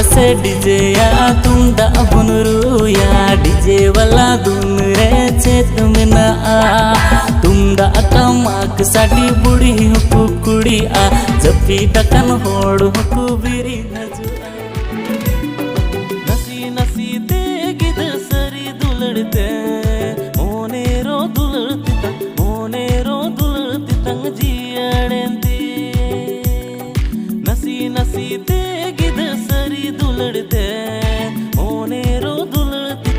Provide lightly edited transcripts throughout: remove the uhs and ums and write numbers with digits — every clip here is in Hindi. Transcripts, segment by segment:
से डीजे या तुमदा बुनरुया डीजे वाला धुन रे चेत मेना तुमदा टमाक साडी बुढ़ी हुकु कुड़ी जपी डकन होड़ हुकु बिरी नजुआ नसी नसी ते गिद सरी दुलड़ते मोनेरो दुलड़ती तंग जियड़ेंती नसी नसी ते गिद सरी दुलड़ते मोनेरो दुलड़ती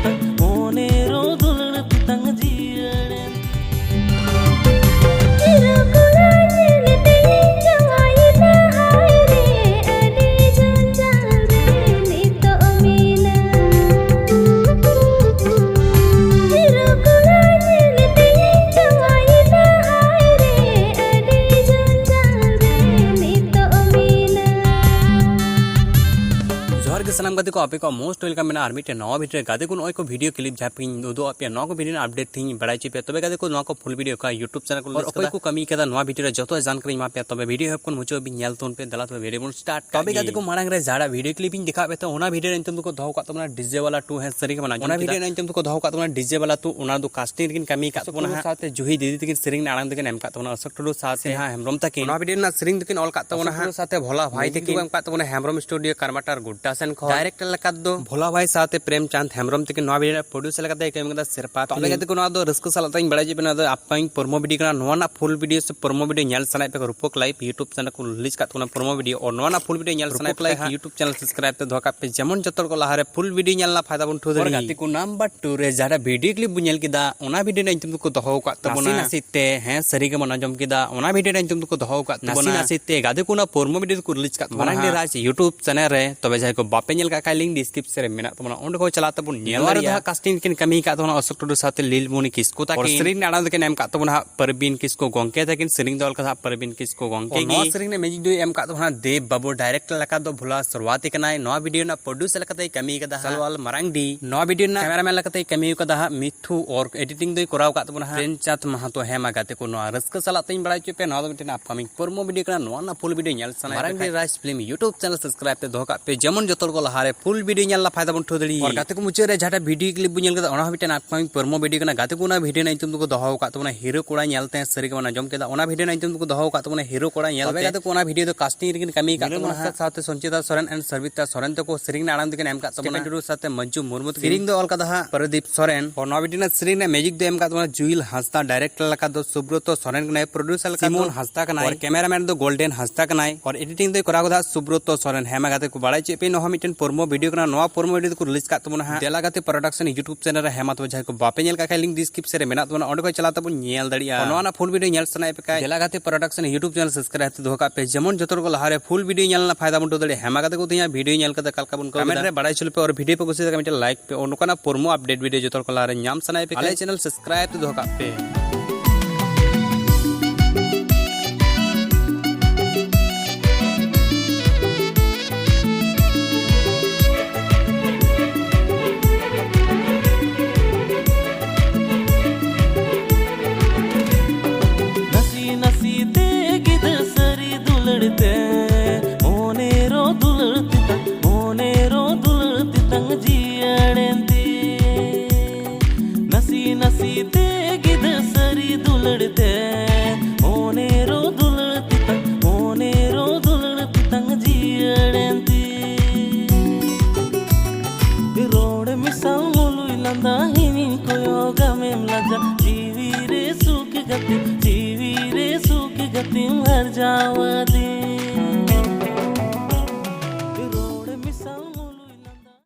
तंग जियड़ेंती सलाम गाते को आपे को मोस्ट वेलकम मेना आर्मी टे नवा भिडियो गाते को नय को वीडियो क्लिप झापिन दो आपे नवा को वीडियो अपडेट थी बड़ाई चिपे तबे गाते को नवा को फुल वीडियो का YouTube चैनल को और को कमी केदा नवा वीडियो रे जतो जानकारी मा पे तबे वीडियो हेप को मुचो बि नेल तोन पे दला तो वीडियो बन स्टार्ट तबे गाते को मांग रे जाड़ा वीडियो क्लिप इन दिखा पे तो ओना वीडियो इंतम को दहो का तमना डीजे वाला 2 है सरी के बना ओना वीडियो इंतम को दहो का तमना डीजे वाला 2 ओना दो कास्टिंग किन कमी का तोना साथे जुही दीदी तिकिन सिरिंग नाड़ांग तिकिन एम का तोना अशोक टुडू साथे हां हेमरम तकिन ओना वीडियो ना सिरिंग तिकिन ऑल का तोना हां साथे भोला भाई तिकिन एम का तोना हेमरम स्टूडियो करमाटार गुड्डा सेन खो डायरेक्टर लका दो भोला भाई साथे प्रेम चांद हेमरम तिकिन नवा वीडियो प्रोड्यूसर लका दे केम का सिरपा तबे गाते को ना दो रिस्क साला ताई बड़ाई जिबे ना दो आपन प्रोमो वीडियो का नवा ना फुल वीडियो से प्रोमो वीडियो नेल सनाय पे रूपक लाइव YouTube चैनल को रिलीज का तोना प्रोमो वीडियो और नवा ना फुल वीडियो नेल सनाय पे YouTube चैनल सब्सक्राइब पे धोका पे जेमन जतर को लहारे फुल वीडियो नेल ना फायदा बन ठोदर गाते को नंबर 2 रे जाडा वीडियो क्लिप बुनेल किदा ओना वीडियो ना तुमको दहो का तबना नासिते हैं सरी के मना जम किदा ओना वीडियो ना तुमको दहो का तबना नासिते गाते को ना प्रोमो वीडियो को रिलीज का तबना राज YouTube चैनल रे तबे जाय को बापे नेल का लिंक डिस्क्रिप्शन रे मेना तबना ओंड को चला तबन नेल दा कास्टिंग किन कमी का तबना अशोक टुडू साथे लीलमुनी किसको ता सरी नाडा के नेम का तबना परबीन किसको गोंके तकिन सरिंग दल का परबीन किसको गोंके नो सरिंग ने मेजिक दो एम का तबना देव बाबू डायरेक्टर लका दो भुला शुरुआत कनाय नो वीडियो ना प्रोड्यूसर लका कमी कदा सलवाल मरांगडी नो वीडियो ना कैमरामैन लका कमी कदा मिथु और एडिटिंग दो कराव का तबना ट्रेन चात महातो हेमा गाते को नो रस्क सला तई बड़ाई चुपे नो मिटन अपकमिंग प्रोमो वीडियो का नो ना फुल वीडियो नेल सना मरांगडी राज फिल्म YouTube चैनल सब्सक्राइब पे धोका पे जेमन जतर को लहारे फुल वीडियो नेल ला फायदा बन ठोदड़ी और गाते को मुचे रे झाटा वीडियो क्लिप बुनेल कदा ओना मिटन अपकमिंग प्रोमो वीडियो का गाते को ना वीडियो ना तुम को दहो का तबना हीरो कोड़ा नेलते सरी के मना जम केदा ओना वीडियो ना तुम को दहो का तबना हीरो कोड़ा नेलते गाते को ना वीडियो तो कास्टिंग रिकिन कमी का तबना साथे संचिता सोरेन एंड सर्विता सोरेन तो को सरिंग ना आनंद के नेम का तबना टुडू साथे मंजू मुर्मू सरिंग दो ऑल का दहा प्रदीप सोरेन और ना वीडियो ना सरिंग ने मैजिक दो एम का तबना जुइल हंसता डायरेक्टर लका दो सुब्रतो सोरेन के प्रोड्यूसर लका सिमोन हंसता का और कैमरामैन दो गोल्डन हंसता का और एडिटिंग दो करा दा सुब्रतो सोरेन हेमा गाते को बड़ाई चेपे नो मिटन प्रोमो वीडियो का नवा प्रोमो वीडियो को रिलीज का तबना देला गाते प्रोडक्शन YouTube चैनल रे हेमा तो जाय को बापे नेल का लिंक डिस्क्रिप्शन रे मेना तबना ओंड को चला तबन नेल दड़िया नवा ना फुल वीडियो नेल सनाय पे देला गाते प्रोडक्शन YouTube चैनल सब्सक्राइब तो धोका पे जेमन जतर को लहारे फुल वीडियो नेल ना फायदा बन दड़े हेमा गाते को तिया वीडियो नेल का कल का बन कमेंट रे बड़ाई चल पे और वीडियो पे कुछ कमेंट लाइक पे और नोका ना प्रोमो अपडेट वीडियो जतर को लहारे नाम सनाय पे आले चैनल सब्सक्राइब तो धोका पे मोनेरो दुलड़ती तंग जियड़ेंती नसी नसी ते गिद सरी दुलड़ते मोनेरो दुलड़ती तंग जियड़ेंती रोड मिसाल मुलुई लंदा हिनी कोयो गमेम लजा जीवी रे सुख गति हर जावदी